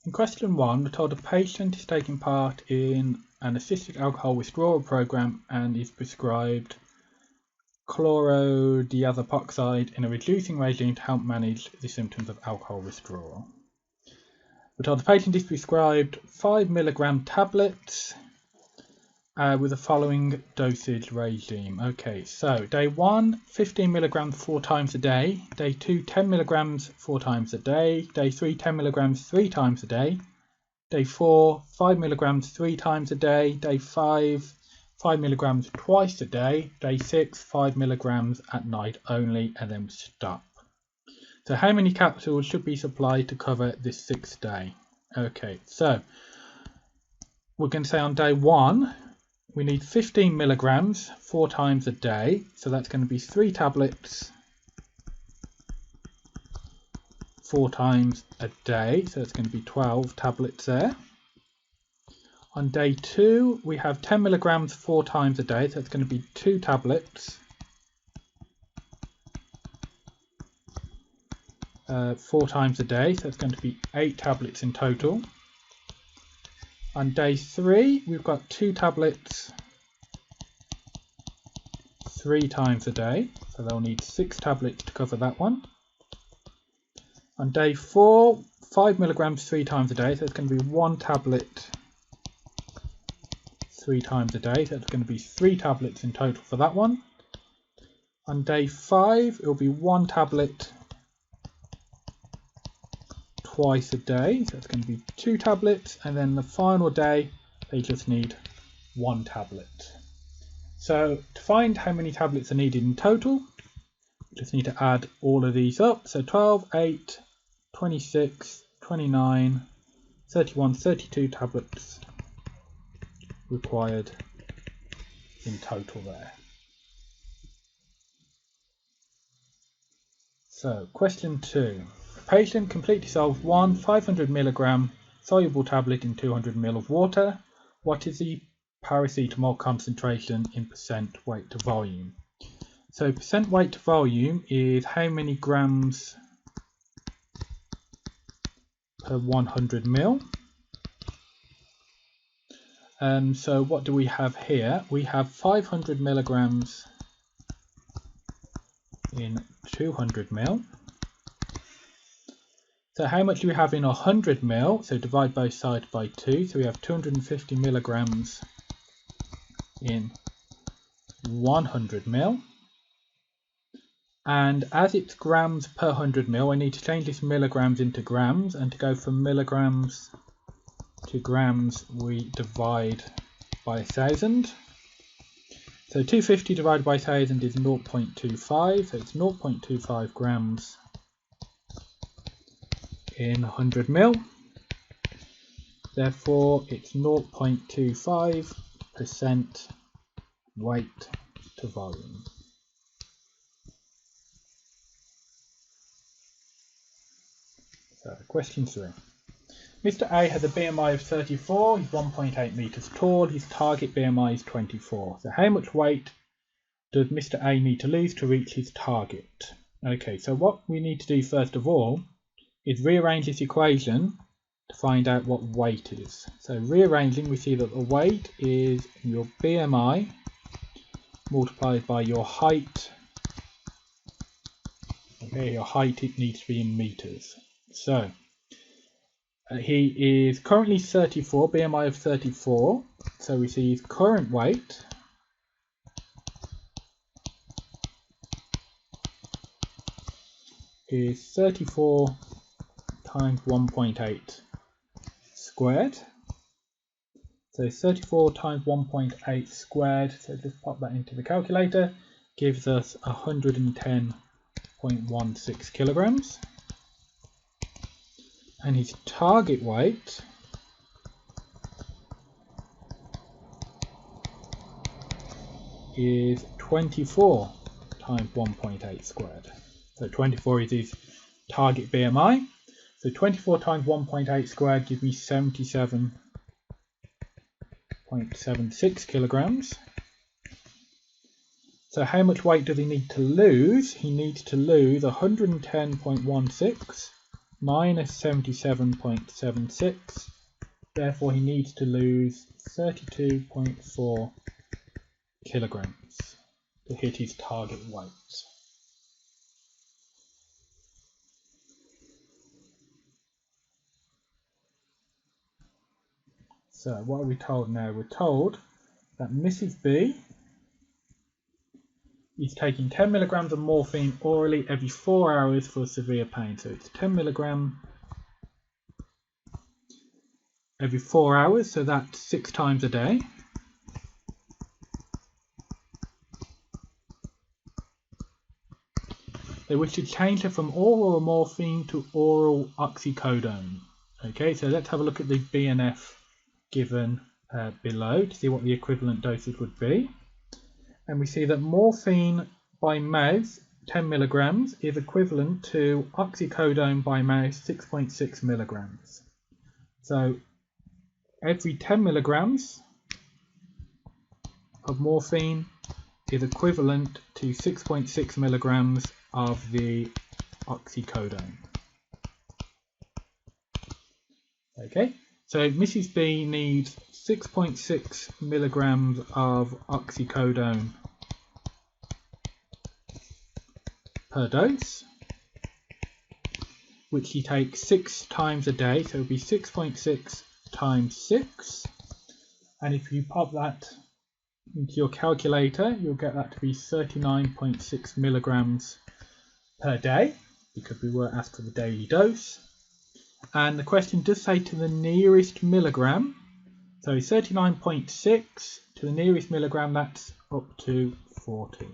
In question 1, we're told a patient is taking part in an assisted alcohol withdrawal program and is prescribed chlorodiazepoxide in a reducing regime to help manage the symptoms of alcohol withdrawal. We're told the patient is prescribed 5 mg tablets with the following dosage regime. Okay, so day 1, 15 mg 4 times a day. Day 2, 10 mg 4 times a day. Day 3, 10 mg 3 times a day. Day 4, 5 mg 3 times a day. Day 5, 5 mg twice a day. Day 6, 5 mg at night only, and then stop. So how many capsules should be supplied to cover this 6th day? Okay, so we're going to say on day 1, we need 15 mg 4 times a day. So that's going to be 3 tablets 4 times a day. So it's going to be 12 tablets there. On day 2, we have 10 mg 4 times a day. So it's going to be 2 tablets 4 times a day. So it's going to be 8 tablets in total. On day 3, we've got 2 tablets 3 times a day, so they'll need 6 tablets to cover that one. On day 4, 5 mg 3 times a day, so it's going to be 1 tablet 3 times a day, so it's going to be 3 tablets in total for that one. On day 5, it will be 1 tablet twice a day, so it's going to be 2 tablets, and then the final day they just need 1 tablet. So to find how many tablets are needed in total, we just need to add all of these up. So 12, 8, 26, 29, 31, 32 tablets required in total there. So question 2. A patient completely dissolved 1 500 mg soluble tablet in 200 ml of water. What is the paracetamol concentration in percent weight to volume? So percent weight to volume is how many grams per 100 ml. So what do we have here? We have 500 milligrams in 200 ml. So how much do we have in 100 ml? So divide both sides by 2. So we have 250 milligrams in 100 ml. And as it's grams per 100 ml, I need to change this milligrams into grams. And to go from milligrams to grams, we divide by 1,000. So 250 divided by 1,000 is 0.25. So it's 0.25 grams in 100 ml. Therefore, it's 0.25% weight to volume. So, question 3. Mr. A has a BMI of 34, he's 1.8 meters tall, his target BMI is 24. So how much weight does Mr. A need to lose to reach his target? Okay, so what we need to do first of all is rearrange this equation to find out what weight is. So rearranging, we see that the weight is your BMI multiplied by your height. Okay, your height, it needs to be in meters. So he is currently 34, BMI of 34. So we see his current weight is 34 times 1.8 squared. So 34 times 1.8 squared, so just pop that into the calculator, gives us 110.16 kilograms. And his target weight is 24 times 1.8 squared. So 24 is his target BMI. So 24 times 1.8 squared gives me 77.76 kilograms. So how much weight does he need to lose? He needs to lose 110.16 minus 77.76. Therefore, he needs to lose 32.4 kilograms to hit his target weight. So what are we told now? We're told that Mrs. B is taking 10 milligrams of morphine orally every 4 hours for severe pain. So it's 10 milligram every 4 hours, so that's 6 times a day. They wish to change her from oral morphine to oral oxycodone. Okay, so let's have a look at the BNF given below to see what the equivalent dosage would be. And we see that morphine by mouth, 10 milligrams, is equivalent to oxycodone by mouth, 6.6 milligrams. So every 10 milligrams of morphine is equivalent to 6.6 milligrams of the oxycodone. Okay, so Mrs. B needs 6.6 milligrams of oxycodone per dose, which she takes 6 times a day, so it will be 6.6 times 6, and if you pop that into your calculator, you'll get that to be 39.6 milligrams per day, because we were asked for the daily dose. And the question does say to the nearest milligram, so 39.6 to the nearest milligram, that's up to 40.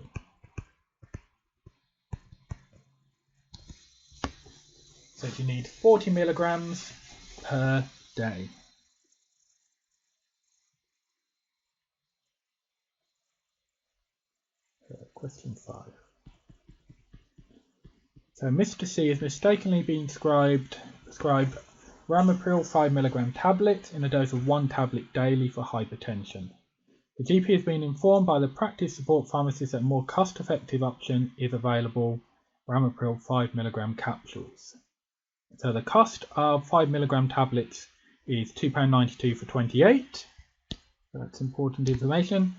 So you need 40 milligrams per day. Question 5. So Mr. C has mistakenly been prescribed Ramipril 5 milligram tablets in a dose of 1 tablet daily for hypertension. The GP has been informed by the practice support pharmacist that a more cost-effective option is available, Ramipril 5 milligram capsules. So the cost of 5 milligram tablets is £2.92 for 28. So that's important information.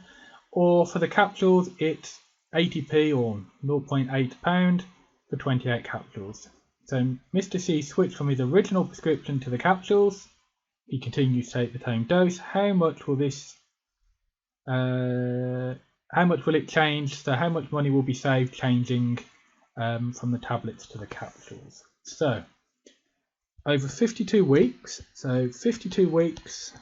Or for the capsules, it's 80p or £0.8 for 28 capsules. So Mr. C switched from his original prescription to the capsules. He continues to take the same dose. How much will this? How much will it change? So how much money will be saved changing from the tablets to the capsules? So over 52 weeks. So 52 weeks,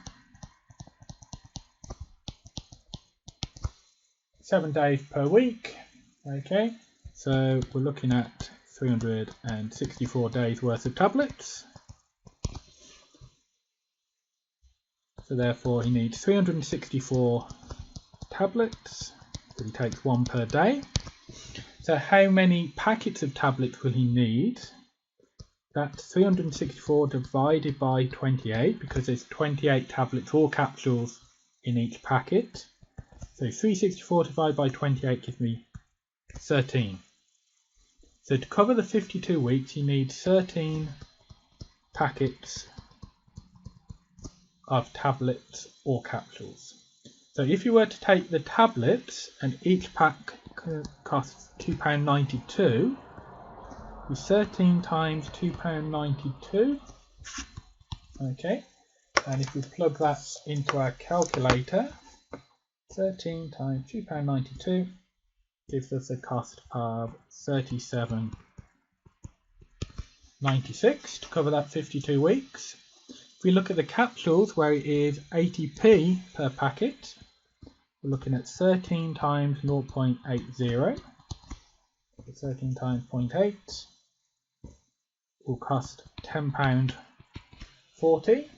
7 days per week. Okay, so we're looking at 364 days worth of tablets. So therefore he needs 364 tablets, so he takes 1 per day. So how many packets of tablets will he need? That's 364 divided by 28, because there's 28 tablets or capsules in each packet. So 364 divided by 28 gives me 13. So to cover the 52 weeks, you need 13 packets of tablets or capsules. So if you were to take the tablets, and each pack costs £2.92, is 13 times £2.92. Okay, and if we plug that into our calculator, 13 times £2.92 gives us a cost of £37.96 to cover that 52 weeks. If we look at the capsules, where it is 80p per packet, we're looking at 13 times 0.80. 13 times 0.8 will cost £10.40.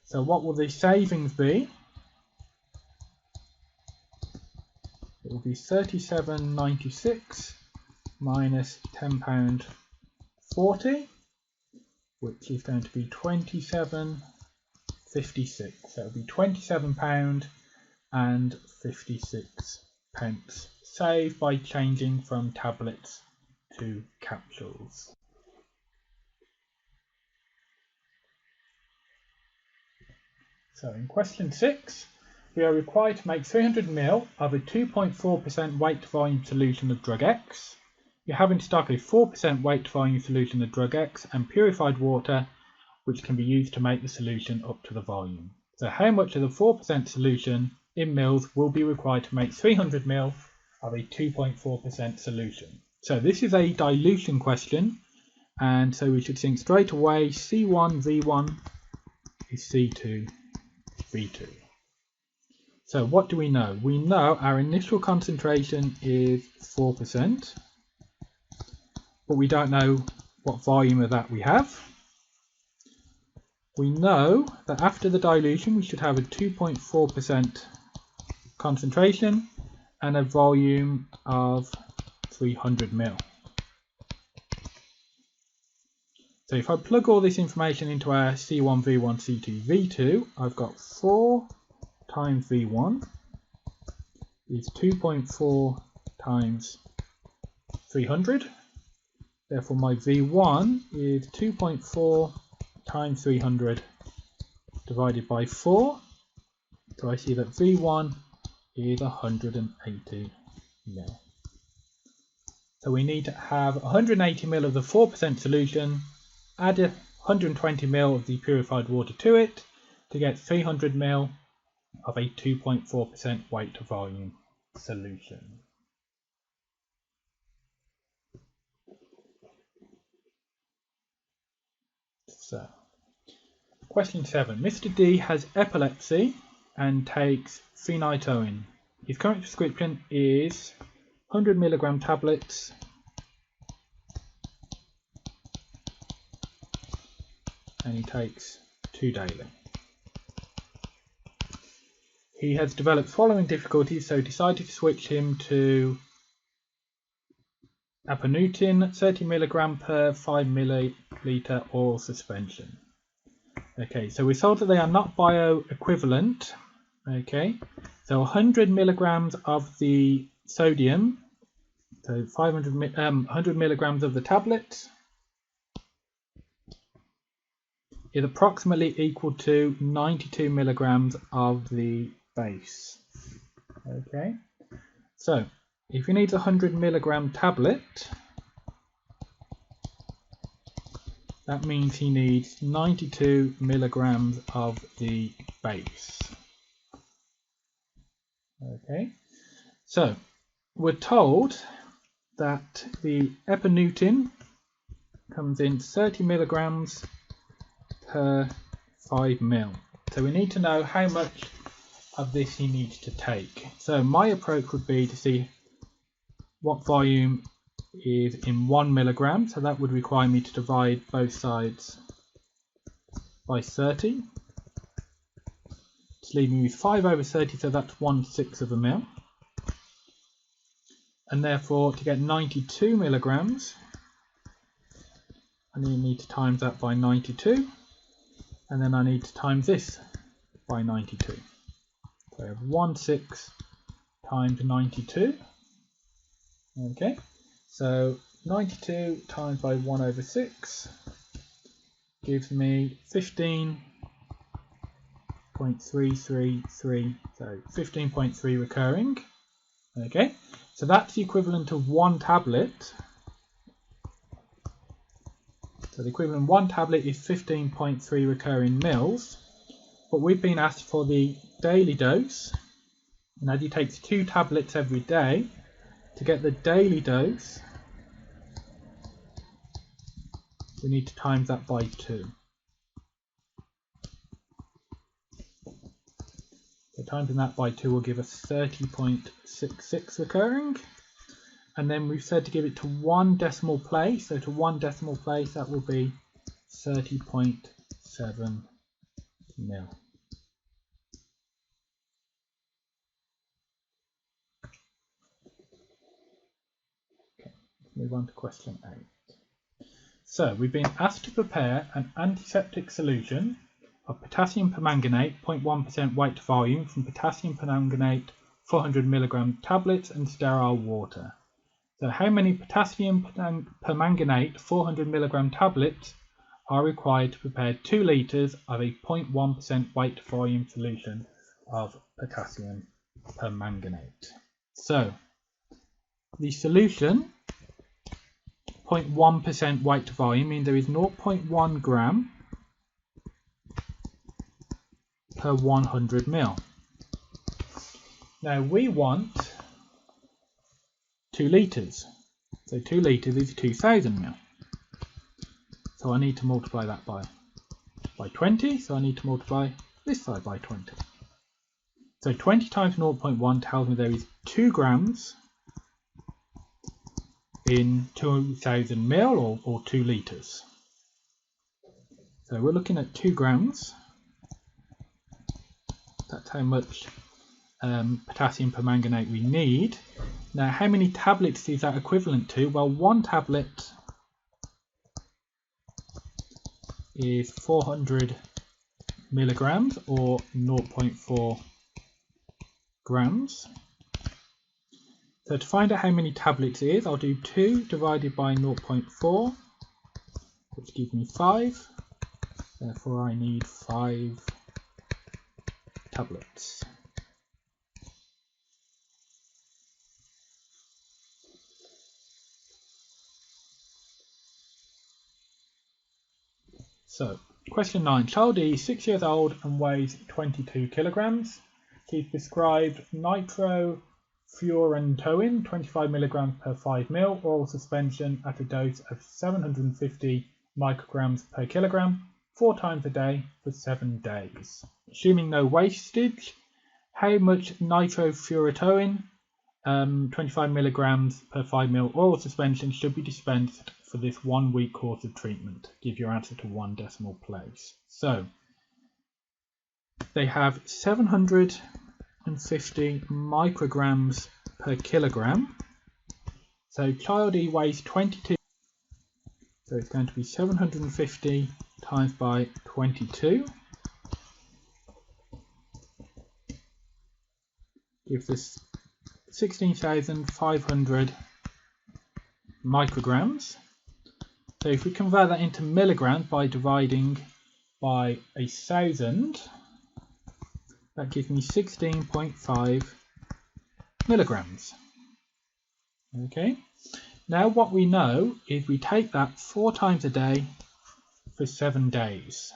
So what will the savings be? It will be £37.96 minus £10.40, which is going to be £27.56. So it will be £27.56 saved by changing from tablets to capsules. So in question 6, we are required to make 300 ml of a 2.4% weight to volume solution of drug X. You have in stock a 4% weight to volume solution of drug X and purified water, which can be used to make the solution up to the volume. So how much of the 4% solution in mils will be required to make 300 ml of a 2.4% solution? So this is a dilution question, and so we should think straight away C1 V1 is C2 V2. So what do we know? We know our initial concentration is 4%, but we don't know what volume of that we have. We know that after the dilution we should have a 2.4% concentration and a volume of 300 ml. So if I plug all this information into our C1 V1 C2 V2, I've got 4 times V1 is 2.4 times 300. Therefore my V1 is 2.4 times 300 divided by 4. So I see that V1 is 180 ml. So we need to have 180 ml of the 4% solution, add 120 ml of the purified water to it to get 300 ml of a 2.4% weight to volume solution. So, question 7. Mr. D has epilepsy and takes phenytoin. His current prescription is 100 milligram tablets and he takes 2 daily. He has developed swallowing difficulties, so decided to switch him to apanutin 30 milligram per 5 milliliter oral suspension. Okay, so we're told that they are not bioequivalent. Okay, so 100 milligrams of the sodium, so 100 milligrams of the tablet is approximately equal to 92 milligrams of the base. Okay, so if he needs a 100 milligram tablet, that means he needs 92 milligrams of the base. Okay, so we're told that the apanutin comes in 30 milligrams per 5 ml. So we need to know how much of this he needs to take. So my approach would be to see what volume is in 1 milligram. So that would require me to divide both sides by 30. It's leaving me with 5 over 30, so that's 1/6 of a mil. And therefore, to get 92 milligrams, I need to times that by 92. And then I need to times this by 92. So I have 1/6 times 92. Okay, so 92 times by 1 over 6 gives me 15.333, so 15.3 recurring. Okay, so that's the equivalent of 1 tablet. So the equivalent of 1 tablet is 15.3 recurring mils, but we've been asked for the daily dose, and as he takes 2 tablets every day, to get the daily dose, we need to times that by 2. So timesing that by 2 will give us 30.66 recurring. And then we've said to give it to 1 decimal place, so to 1 decimal place that will be 30.7 mil. Okay, let's move on to question 8. So we've been asked to prepare an antiseptic solution of potassium permanganate 0.1% weight to volume from potassium permanganate 400 milligram tablets and sterile water. So how many potassium permanganate 400 milligram tablets are required to prepare 2 litres of a 0.1% weight to volume solution of potassium permanganate. So the solution, 0.1% weight to volume, means there is 0.1 gram per 100 ml. Now we want 2 litres, so 2 litres is 2000 ml. So I need to multiply that by 20, so I need to multiply this side by 20. So 20 times 0.1 tells me there is 2 grams in 2000 ml or 2 litres. So we're looking at 2 grams. That's how much potassium permanganate we need. Now how many tablets is that equivalent to? Well, 1 tablet is 400 milligrams or 0.4 grams. So to find out how many tablets it is, I'll do 2 divided by 0.4, which gives me 5. Therefore I need 5 tablets. So, question 9. Child E is 6 years old and weighs 22 kilograms. She's prescribed nitrofurantoin, 25 milligrams per 5 ml, oral suspension at a dose of 750 micrograms per kilogram, 4 times a day for 7 days. Assuming no wastage, how much nitrofurantoin, 25 milligrams per 5 ml oral suspension, should be dispensed for this 1 week course of treatment? Give your answer to 1 decimal place. So they have 750 micrograms per kilogram. So child E weighs 22. So it's going to be 750 times by 22. Gives us 16,500 micrograms. So if we convert that into milligrams by dividing by 1,000, that gives me 16.5 milligrams. Okay, now what we know is we take that 4 times a day for 7 days.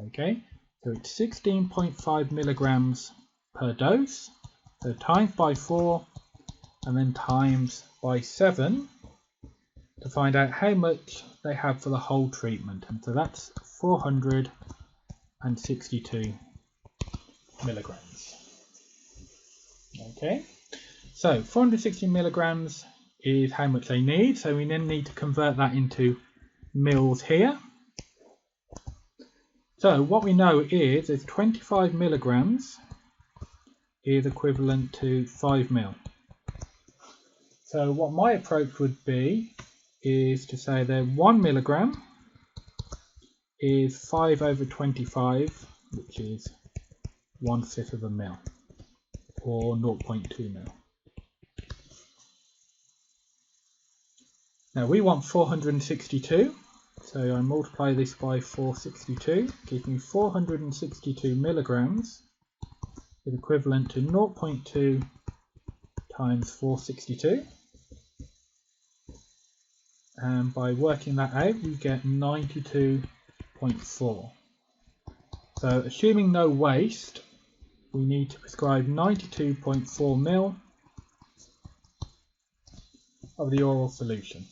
Okay, so it's 16.5 milligrams per dose. So times by 4 and then times by 7 to find out how much they have for the whole treatment. And so that's 462 milligrams. Okay, so 460 milligrams is how much they need. So we then need to convert that into mils here. So what we know is 25 milligrams is equivalent to 5 ml. So what my approach would be is to say that 1 milligram is 5 over 25, which is 1/5 of a mil, or 0.2 mil. Now we want 462, so I multiply this by 462, gives me 462 milligrams is equivalent to 0.2 times 462. And by working that out, we get 92.4. So assuming no waste, we need to prescribe 92.4 ml of the oral solution.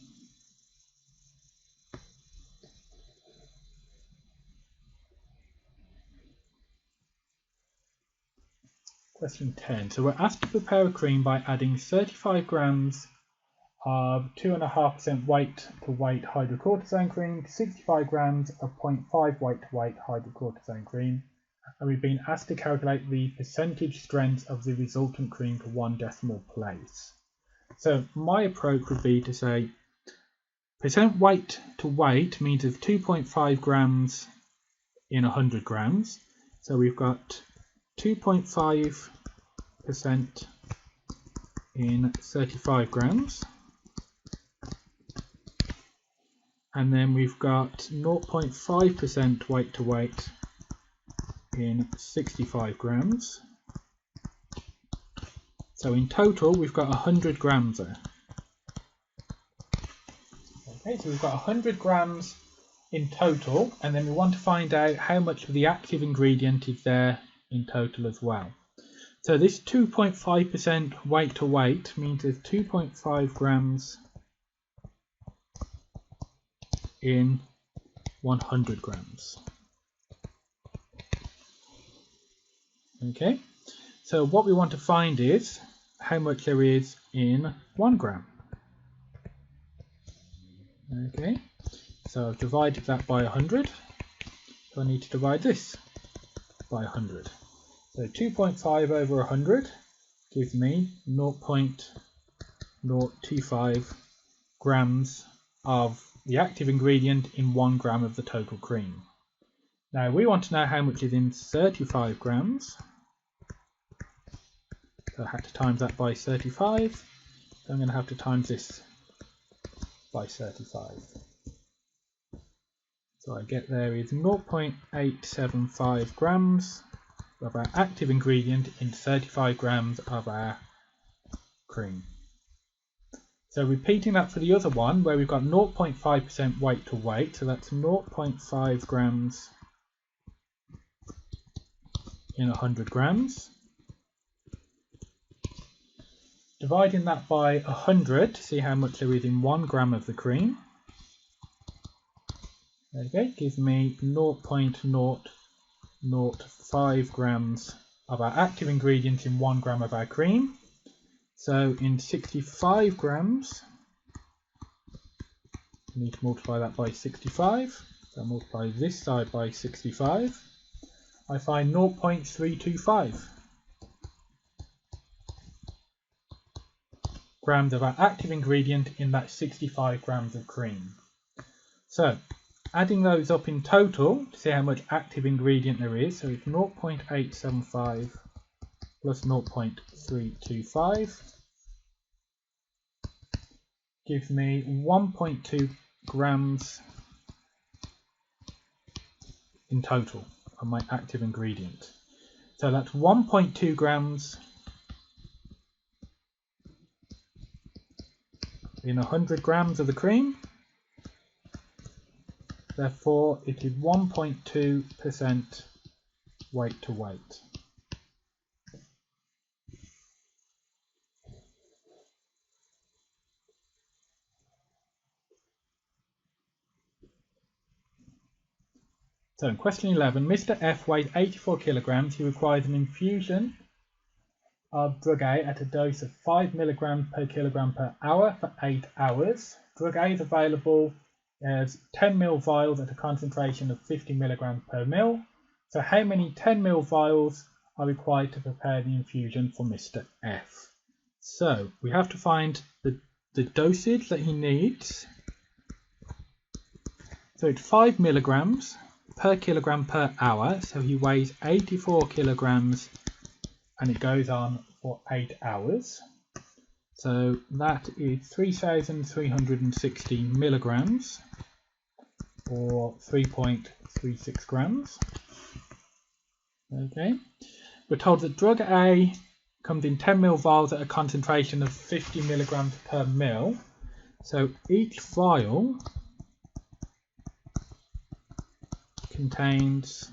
Question 10. So we're asked to prepare a cream by adding 35 grams of 2.5% weight to weight hydrocortisone cream to 65 grams of 0.5 weight to weight hydrocortisone cream, and we've been asked to calculate the percentage strength of the resultant cream to 1 decimal place. So my approach would be to say percent weight to weight means it's 2.5 grams in 100 grams. So we've got 2.5% in 35 grams. and then we've got 0.5% weight to weight in 65 grams. So in total we've got 100 grams there. Okay, so we've got 100 grams in total, and then we want to find out how much of the active ingredient is there in total as well. So this 2.5% weight to weight means there's 2.5 grams in 100 grams. Okay, so what we want to find is how much there is in 1 gram. Okay, so I've divided that by 100, so I need to divide this by 100. So 2.5 over 100 gives me 0.025 grams of the active ingredient in 1 gram of the total cream. Now we want to know how much is in 35 grams. So I had to times that by 35. So I'm going to have to times this by 35. So I get there is 0.875 grams of our active ingredient in 35 grams of our cream. So repeating that for the other one, where we've got 0.5% weight to weight, so that's 0.5 grams in 100 grams. Dividing that by 100 to see how much there is in 1 gram of the cream. Okay, gives me 0.005 grams of our active ingredient in 1 gram of our cream. So in 65 grams, I need to multiply that by 65. So I multiply this side by 65. I find 0.325 grams of our active ingredient in that 65 grams of cream. So adding those up in total to see how much active ingredient there is, so it's 0.875 plus 0.325 gives me 1.2 grams in total of my active ingredient. So that's 1.2 grams in 100 grams of the cream. Therefore, it is 1.2% weight to weight. So in question 11, Mr. F weighs 84 kilograms. He requires an infusion of drug A at a dose of 5 milligrams per kilogram per hour for 8 hours. Drug A is available as 10 ml vials at a concentration of 50 milligrams per ml. So how many 10 ml vials are required to prepare the infusion for Mr. F? So we have to find the dosage that he needs. So it's 5 milligrams per kilogram per hour. So he weighs 84 kilograms and it goes on for 8 hours. So that is 3,360 milligrams, or 3.36 grams. Okay, we're told that drug A comes in 10 ml vials at a concentration of 50 milligrams per ml. So each vial contains,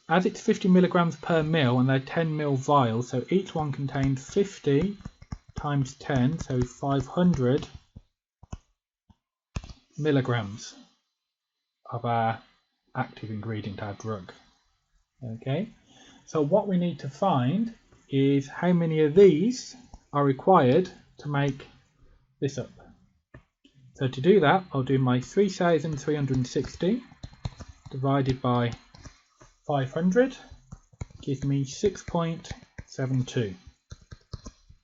as it's 50 milligrams per ml and they're 10 ml vials, so each one contains 50 times 10, so 500 milligrams of our active ingredient, our drug. Okay, so what we need to find is how many of these are required to make this up. So to do that, I'll do my 3,360 divided by 500 gives me 6.72.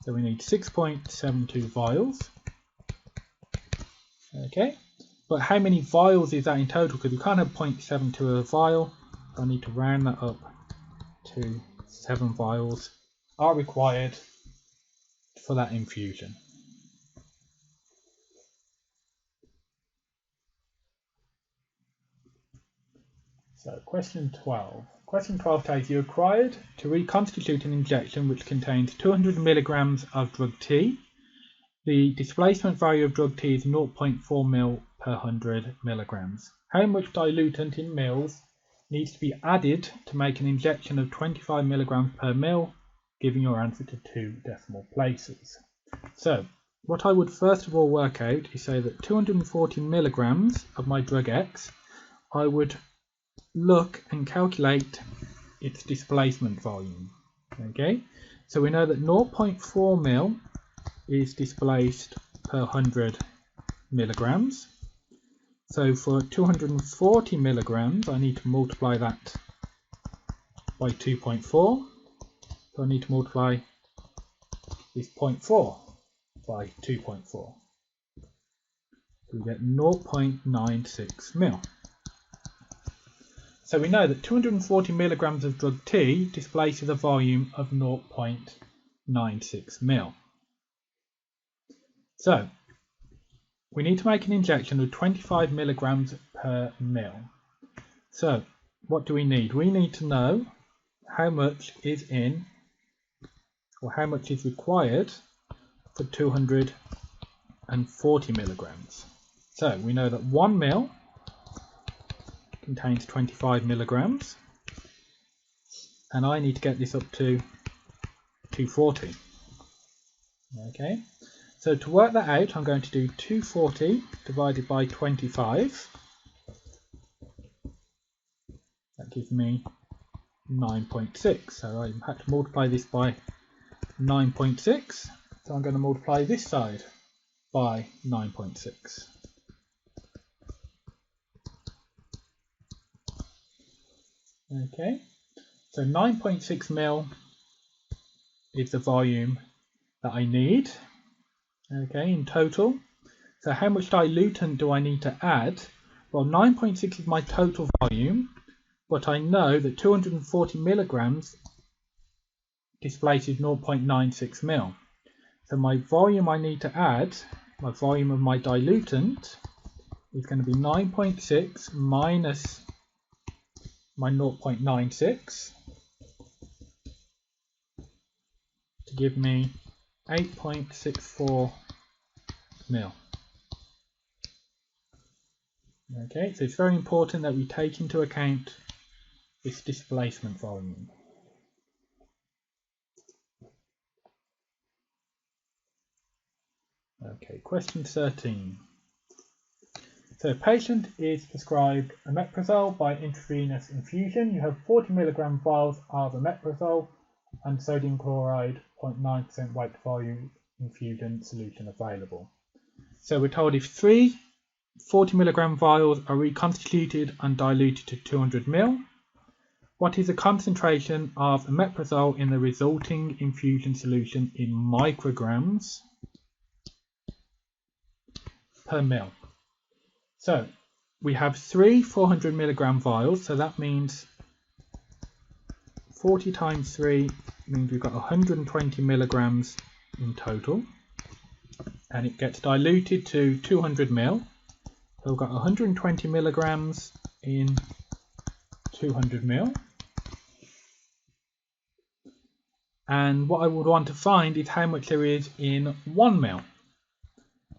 So we need 6.72 vials. Okay, but how many vials is that in total? Because we can't have 0.72 of a vial. So I need to round that up to 7 vials are required for that infusion. So question 12. Question 12 tells you required to reconstitute an injection which contains 200 milligrams of drug T. The displacement value of drug T is 0.4 mil per 100 milligrams. How much dilutant in mils needs to be added to make an injection of 25 milligrams per mil, giving your answer to 2 decimal places? So what I would first of all work out is say that 240 milligrams of my drug X, I would look and calculate its displacement volume. Okay, so we know that 0.4 mil is displaced per 100 milligrams. So for 240 milligrams, I need to multiply that by 2.4. So I need to multiply this 0.4 by 2.4. So we get 0.96 mil. So we know that 240 milligrams of drug T displaces a volume of 0.96 mil. So we need to make an injection of 25 milligrams per mil. So what do we need? We need to know how much is in, or how much is required for 240 milligrams. So we know that 1 mil contains 25 milligrams, and I need to get this up to 240. Okay, so to work that out, I'm going to do 240 divided by 25. That gives me 9.6. So I had to multiply this by 9.6. So I'm going to multiply this side by 9.6. Okay, so 9.6 mil is the volume that I need, okay, in total. So how much dilutant do I need to add? Well, 9.6 is my total volume, but I know that 240 milligrams displaces 0.96 mil. So my volume I need to add, my volume of my dilutant, is going to be 9.6 minus my 0.96 to give me 8.64 mil. Okay, so it's very important that we take into account this displacement volume. Okay, question 13. So a patient is prescribed omeprazole by intravenous infusion. You have 40 milligram vials of omeprazole and sodium chloride 0.9% weight to volume infusion solution available. So we're told if 3 40 milligram vials are reconstituted and diluted to 200 ml, what is the concentration of omeprazole in the resulting infusion solution in micrograms per ml? So we have 3 400 milligram vials, so that means 40 times 3 means we've got 120 milligrams in total, and it gets diluted to 200 ml. So we've got 120 milligrams in 200 ml. And what I would want to find is how much there is in 1 ml.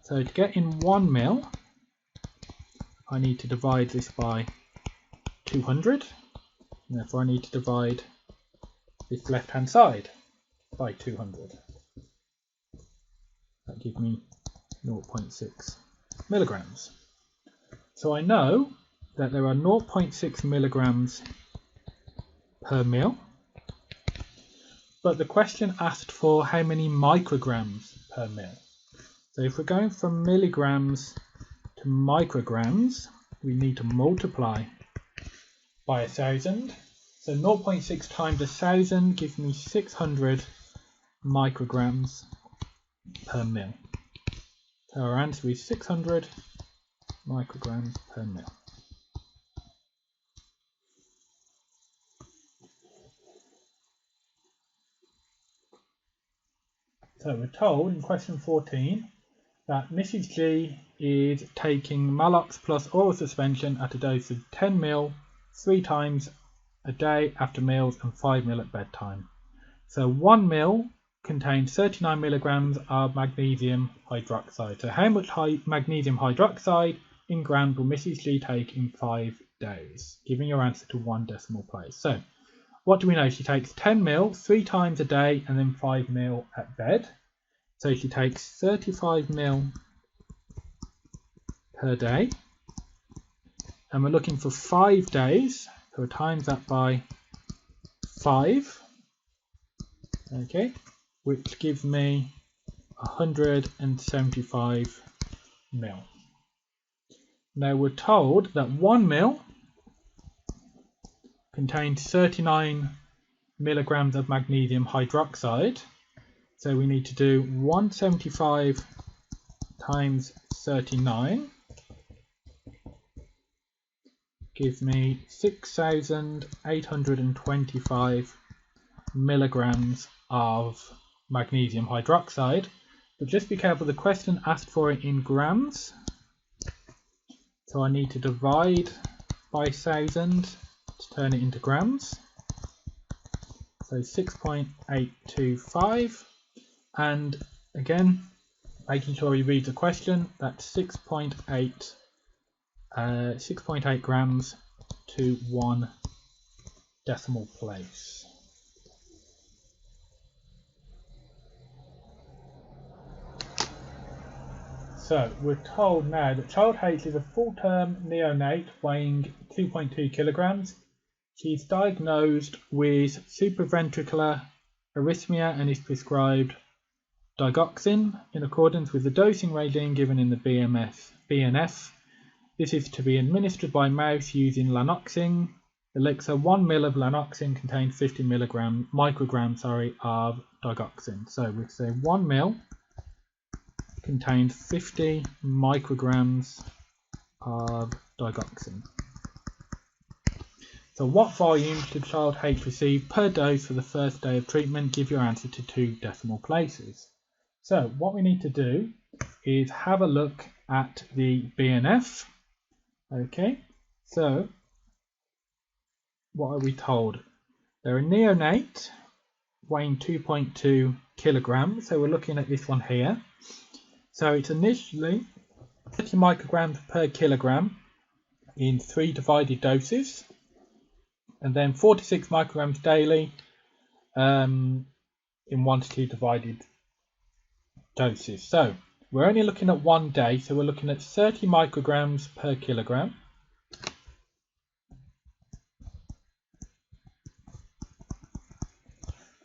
So to get in 1 ml, I need to divide this by 200, and therefore I need to divide this left hand side by 200. That gives me 0.6 milligrams. So I know that there are 0.6 milligrams per ml, but the question asked for how many micrograms per ml. So if we're going from milligrams to micrograms, we need to multiply by 1,000. So 0.6 times 1,000 gives me 600 micrograms per ml. So our answer is 600 micrograms per ml. So we're told in question 14 that Mrs. G is taking Malox plus oral suspension at a dose of 10 ml 3 times a day after meals and 5 ml at bedtime. So 1 ml contains 39 milligrams of magnesium hydroxide. So how much magnesium hydroxide in grams will Mrs. G take in 5 days? Giving your answer to 1 decimal place. So what do we know? She takes 10 ml 3 times a day and then 5 ml at bed. So she takes 35 ml per day. And we're looking for 5 days. So we'll times that by 5. Okay, which gives me 175 ml. Now we're told that 1 ml contains 39 milligrams of magnesium hydroxide. So we need to do 175 times 39. Gives me 6,825 milligrams of magnesium hydroxide. But just be careful, the question asked for it in grams. So I need to divide by 1,000 to turn it into grams. So 6.825. And again, making sure you read the question, that's 6.8 grams to 1 decimal place. So we're told now that child H is a full-term neonate weighing 2.2 kilograms. She's diagnosed with supraventricular arrhythmia and is prescribed digoxin in accordance with the dosing regime given in the BNF. This is to be administered by mouth using lanoxin. Elixir 1 ml of lanoxin contains 50 micrograms of digoxin. So we say 1 ml contains 50 micrograms of digoxin. So what volume should child H receive per dose for the first day of treatment? Give your answer to 2 decimal places. So what we need to do is have a look at the BNF. Okay, so what are we told? They're a neonate weighing 2.2 kilograms. So we're looking at this one here. So it's initially 30 micrograms per kilogram in 3 divided doses, and then 46 micrograms daily in 1 to 2 divided doses. So we're only looking at 1 day, so we're looking at 30 micrograms per kilogram.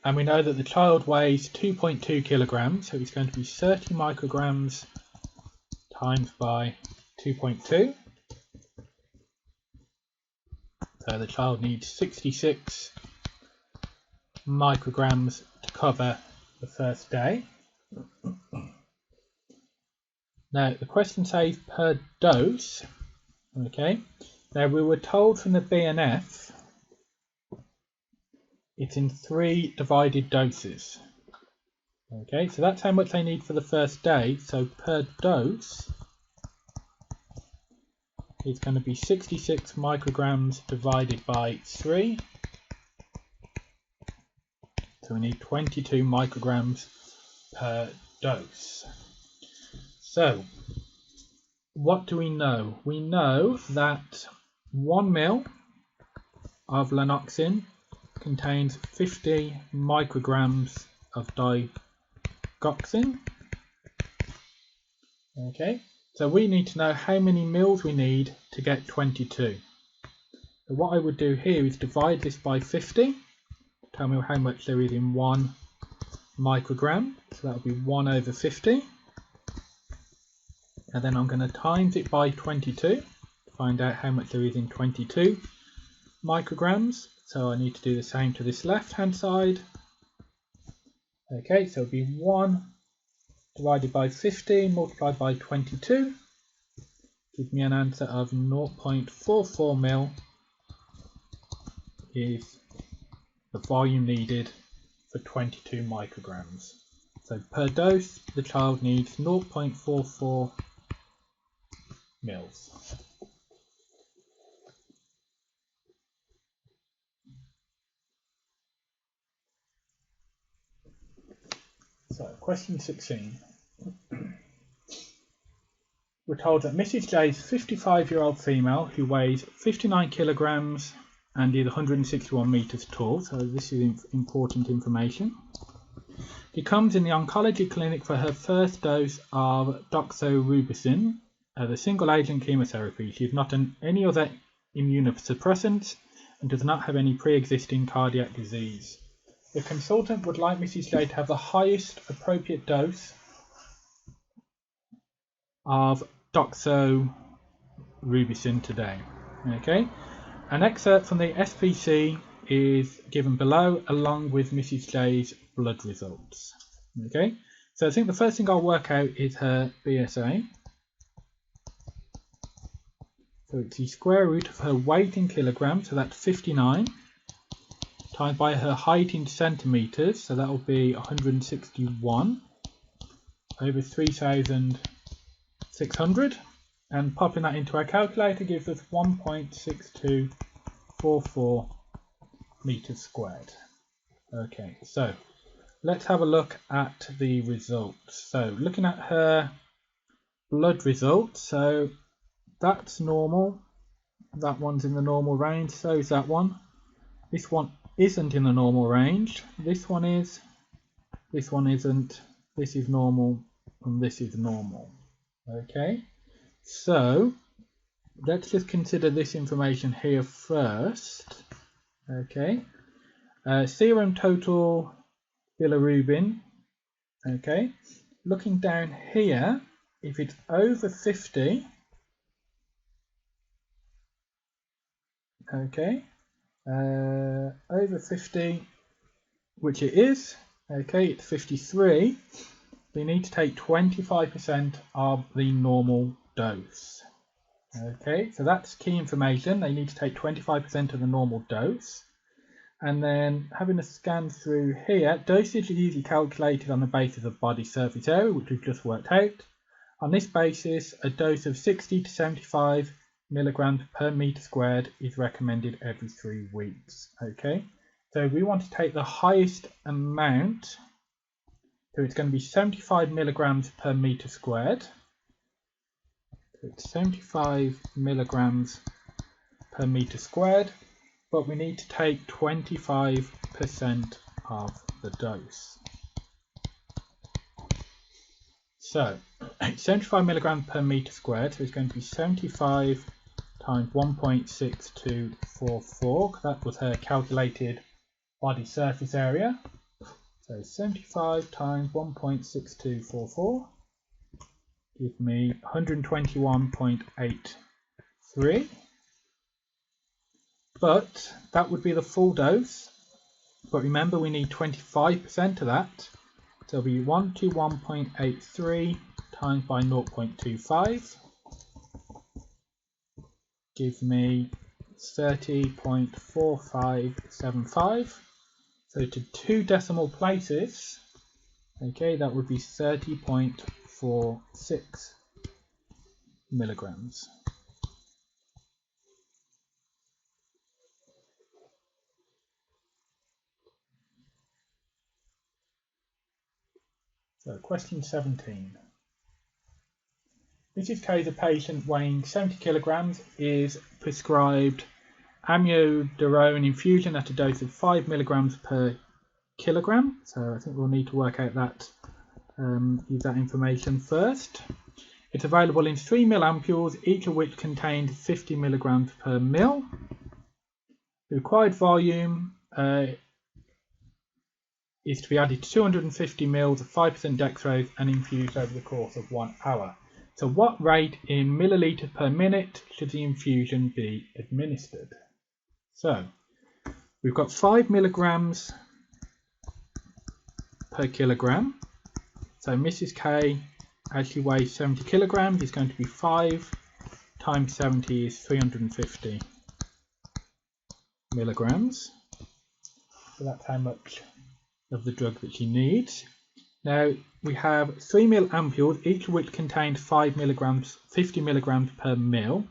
And we know that the child weighs 2.2 kilograms, so it's going to be 30 micrograms times by 2.2. So the child needs 66 micrograms to cover the first day. Now the question says per dose. Okay. Now we were told from the BNF it's in 3 divided doses. Okay, so that's how much they need for the first day. So per dose is going to be 66 micrograms divided by 3. So we need 22 micrograms per dose. So what do we know? We know that 1 ml of lanoxin contains 50 micrograms of digoxin. Okay, so we need to know how many mils we need to get 22. So what I would do here is divide this by 50. Tell me how much there is in 1 microgram. So that will be 1 over 50. And then I'm going to times it by 22 to find out how much there is in 22 micrograms. So I need to do the same to this left hand side. Okay, so it'll be 1 divided by 50 multiplied by 22. Give me an answer of 0.44 ml is the volume needed for 22 micrograms. So per dose, the child needs 0.44 mils. So, question 16. We're told that Mrs. J is a 55-year-old female who weighs 59 kilograms and is 161 meters tall. So this is important information. She comes in the oncology clinic for her first dose of doxorubicin, the single-agent chemotherapy. She is not on any other immunosuppressants and does not have any pre-existing cardiac disease. The consultant would like Mrs. J to have the highest appropriate dose of doxorubicin today. Okay, an excerpt from the SPC is given below along with Mrs. J's blood results. Okay, so I think the first thing I'll work out is her BSA. So it's the square root of her weight in kilograms, so that's 59, times by her height in centimeters, so that will be 161 over 3,600, and popping that into our calculator gives us 1.6244 meters squared. Okay, so let's have a look at the results. So looking at her blood results, so that's normal, that one's in the normal range, so is that one. This one isn't in the normal range, this one is, this one isn't, this is normal, and this is normal. Okay, so let's just consider this information here first. Okay, serum total bilirubin. Okay, looking down here, if it's over 50, okay, over 50, which it is, okay, it's 53, we need to take 25% of the normal dose. Okay, so that's key information. They need to take 25% of the normal dose. And then having a scan through here, dosage is usually calculated on the basis of body surface area, which we've just worked out. On this basis, a dose of 60 to 75 milligrams per meter squared is recommended every 3 weeks. Okay, so we want to take the highest amount, so it's going to be 75 milligrams per meter squared. So it's 75 milligrams per meter squared, but we need to take 25% of the dose. So 75 milligrams per meter squared, so it's going to be 75 times 1.6244, that was her calculated body surface area. So 75 times 1.6244 give me 121.83. But that would be the full dose. But remember, we need 25% of that. So it'll be 121.83 times by 0.25. Give me 30.4575. So to 2 decimal places, okay, that would be 30.46 milligrams. So question 17. Mrs. K is a patient weighing 70 kilograms, is prescribed amiodarone infusion at a dose of 5 milligrams per kilogram. So I think we'll need to work out that, use that information first. It's available in 3 ml ampules, each of which contained 50 milligrams per ml. The required volume is to be added to 250 ml of 5% dextrose and infused over the course of 1 hour. So what rate in milliliters per minute should the infusion be administered? So we've got 5 milligrams per kilogram. So Mrs. K, as she weighs 70 kilograms, is going to be 5 times 70 is 350 milligrams. So that's how much of the drug that she needs. Now we have 3 ml ampules, each of which contained 5 milligrams, 50 milligrams per ml.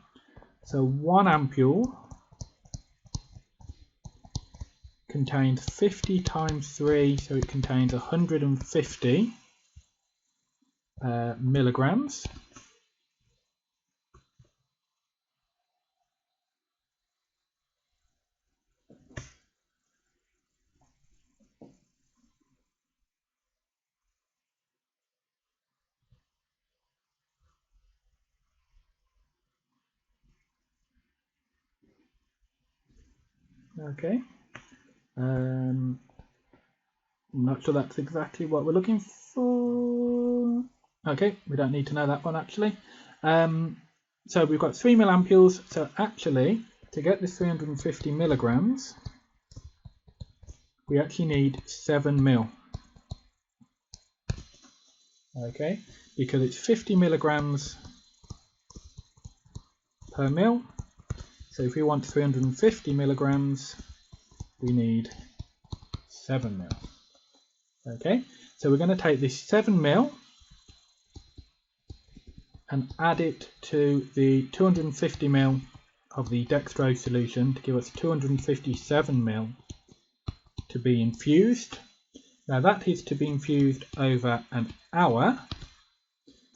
So 1 ampule contains 50 times 3, so it contains 150 milligrams. Okay. I'm not sure that's exactly what we're looking for. Okay, we don't need to know that one actually. So we've got 3 millampules. So actually, to get this 350 milligrams, we actually need 7 mil. Okay, because it's 50 milligrams per mil. So if we want 350 milligrams, we need 7 mil. Okay, so we're going to take this 7 mil and add it to the 250 mil of the dextrose solution to give us 257 mil to be infused. Now that is to be infused over an hour,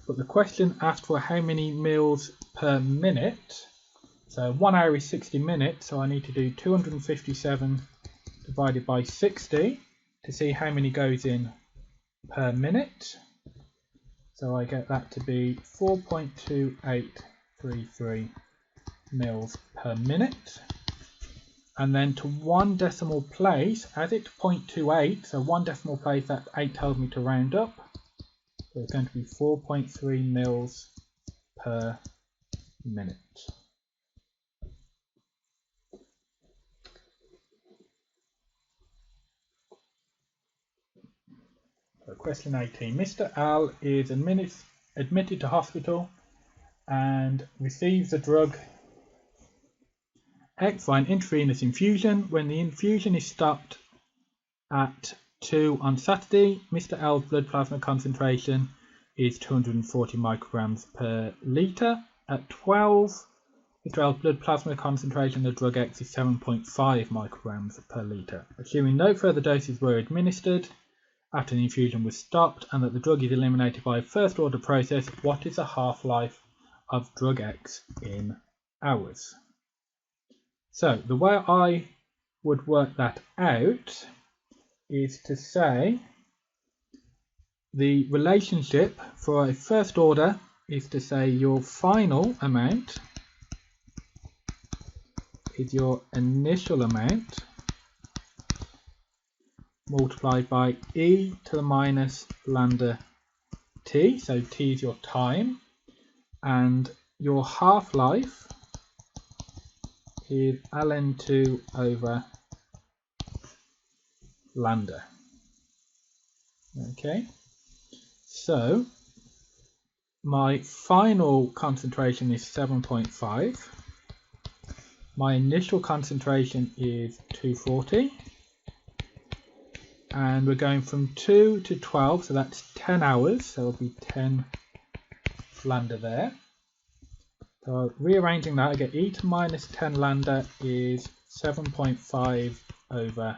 but the question asked for how many mils per minute. So 1 hour is 60 minutes, so I need to do 257 divided by 60 to see how many goes in per minute. So I get that to be 4.2833 mils per minute. And then to 1 decimal place, add it to 0.28, so 1 decimal place, that 8 tells me to round up. So it's going to be 4.3 mils per minute. So question 18. Mr. Al is admitted to hospital and receives the drug X by an intravenous infusion. When the infusion is stopped at 2 on Saturday, Mr. Al's blood plasma concentration is 240 micrograms per litre. At 12, Mr. Al's blood plasma concentration of drug X is 7.5 micrograms per litre. Assuming no further doses were administered after the infusion was stopped and that the drug is eliminated by a first order process, what is the half-life of drug X in hours? So the way I would work that out is to say the relationship for a first order is to say your final amount is your initial amount multiplied by e to the minus lambda t, so t is your time, and your half-life is ln2 over lambda. Okay, so my final concentration is 7.5, my initial concentration is 240, and we're going from 2 to 12, so that's 10 hours, so it'll be 10 lambda there. So rearranging that, I get e to minus 10 lambda is 7.5 over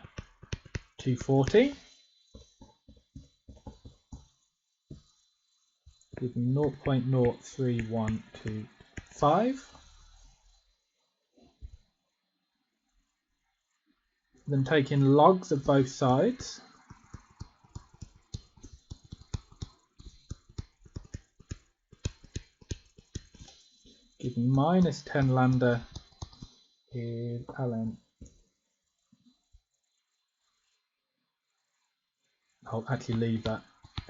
240, giving 0.03125. Then taking logs of both sides, giving minus 10 lambda is ln. I'll actually leave that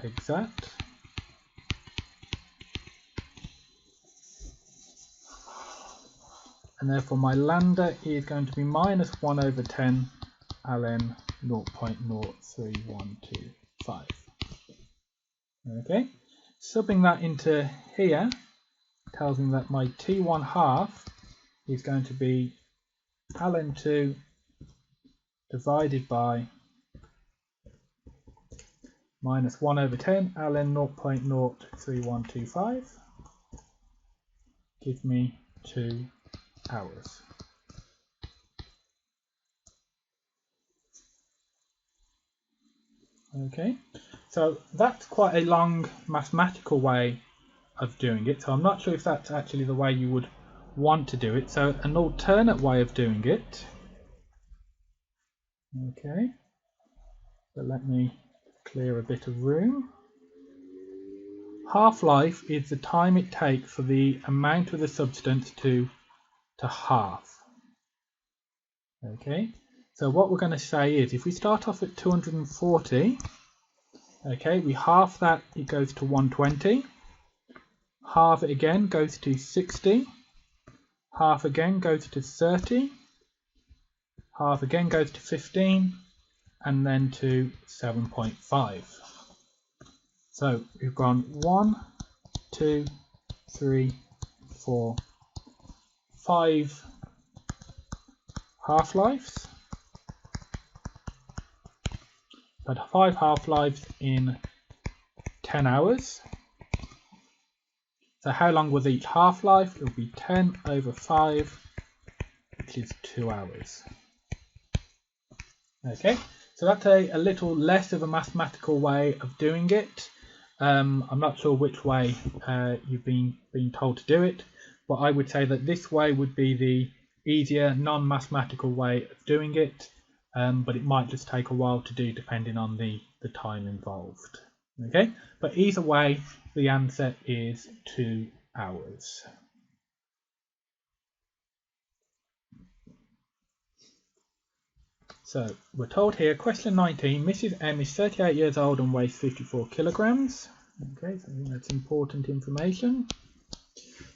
exact. And therefore my lambda is going to be minus 1 over 10 ln 0.03125. Okay, subbing that into here tells me that my T1 half is going to be ln 2 divided by minus 1 over 10 ln 0.03125, gives me 2 hours. Okay, so that's quite a long mathematical way of doing it, so I'm not sure if that's actually the way you would want to do it. So an alternate way of doing it, okay, so let me clear a bit of room. Half-life is the time it takes for the amount of the substance to half. Okay, so what we're going to say is if we start off at 240, okay, we half that, it goes to 120. Half it again, goes to 60. Half again goes to 30. Half again goes to 15. And then to 7.5. So we've gone 1, 2, 3, 4, 5 half-lives. But 5 half-lives in 10 hours. So how long was each half-life? It will be 10 over 5, which is 2 hours. Okay, so that's a little less of a mathematical way of doing it. I'm not sure which way you've been told to do it, but I would say that this way would be the easier, non-mathematical way of doing it, but it might just take a while to do depending on the time involved. Okay, but either way, the answer is 2 hours. So we're told here, question 19, Mrs. M is 38 years old and weighs 54 kilograms. Okay, so I think that's important information.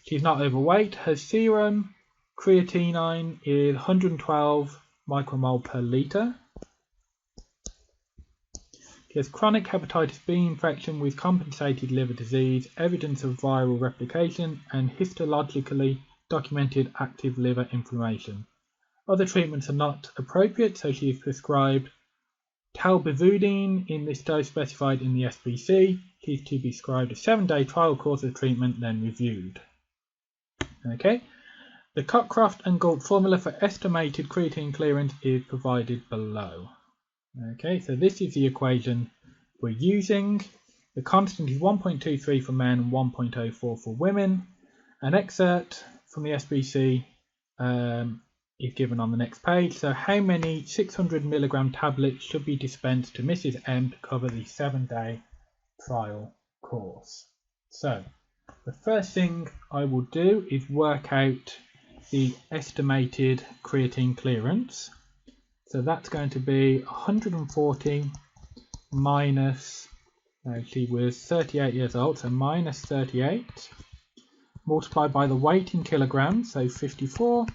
She's not overweight. Her serum creatinine is 112 micromole per litre. She has chronic hepatitis B infection with compensated liver disease, evidence of viral replication, and histologically documented active liver inflammation. Other treatments are not appropriate, so she is prescribed talbivudine in this dose specified in the SBC. She is to be prescribed a 7-day trial course of treatment, then reviewed. Okay, the Cockcroft and Gault formula for estimated creatine clearance is provided below. Okay, so this is the equation we're using. The constant is 1.23 for men and 1.04 for women. An excerpt from the SBC is given on the next page. So how many 600 milligram tablets should be dispensed to Mrs. M to cover the 7-day trial course? So the first thing I will do is work out the estimated creatine clearance. So that's going to be 140 minus, she was 38 years old, so minus 38, multiplied by the weight in kilograms, so 54,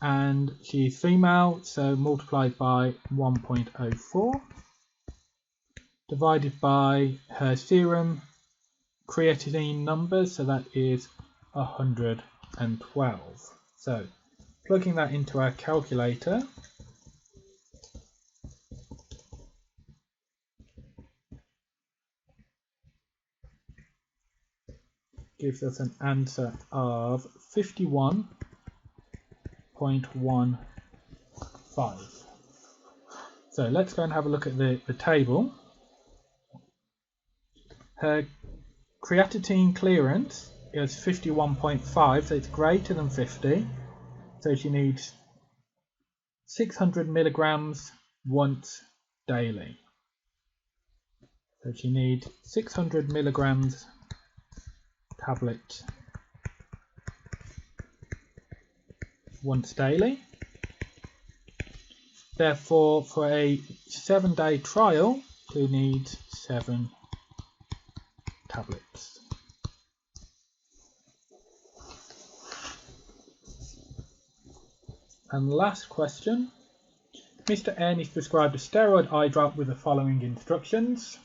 and she's female, so multiplied by 1.04, divided by her serum creatinine numbers, so that is 112. So plugging that into our calculator, gives us an answer of 51.15. So let's go and have a look at the table. Her creatinine clearance is 51.5, so it's greater than 50. So she needs 600 milligrams once daily. So she needs 600 milligrams tablet once daily. Therefore, for a 7-day trial, she needs 7 tablets. And last question. Mr. N is prescribed a steroid eye drop with the following instructions.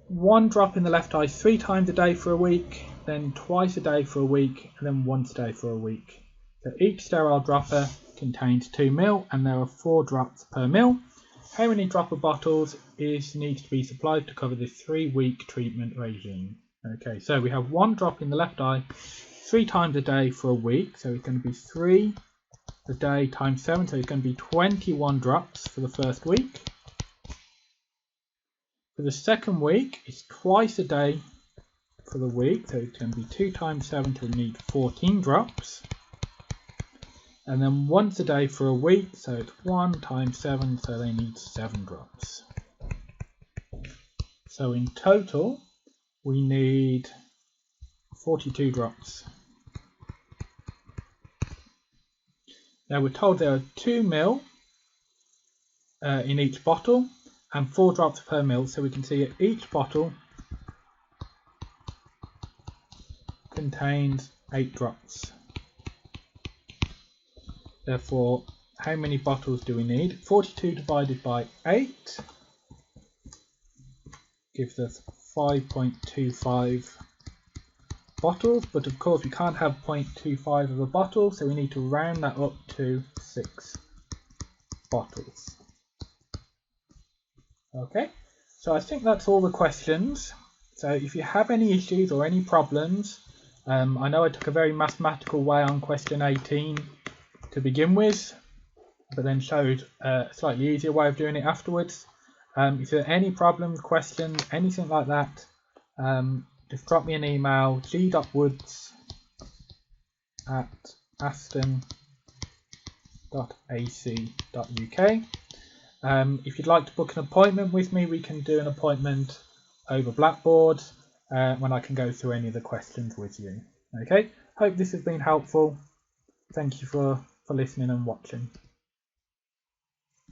1 drop in the left eye 3 times a day for a week, then twice a day for a week, and then once a day for a week. So each sterile dropper contains 2 ml and there are 4 drops per ml. How many dropper bottles needs to be supplied to cover the 3-week treatment regime? Okay, so we have 1 drop in the left eye 3 times a day for a week, so it's going to be 3 a day times 7, so it's going to be 21 drops for the first week. For the second week, it's twice a day for the week, so it's going to be 2 times 7, so we need 14 drops. And then once a day for a week, so it's 1 times 7, so they need 7 drops. So in total, we need 42 drops. Now we're told there are 2 ml in each bottle and 4 drops per ml, so we can see that each bottle contains 8 drops. Therefore, how many bottles do we need? 42 divided by 8 gives us 5.25 bottles, but of course we can't have 0.25 of a bottle, so we need to round that up to 6 bottles. Okay, so I think that's all the questions. So if you have any issues or any problems, I know I took a very mathematical way on question 18 to begin with, but then showed a slightly easier way of doing it afterwards. If there are any problems, questions, anything like that, just drop me an email, g.woods@aston.ac.uk. If you'd like to book an appointment with me, we can do an appointment over Blackboard when I can go through any of the questions with you. Okay, hope this has been helpful. Thank you for listening and watching.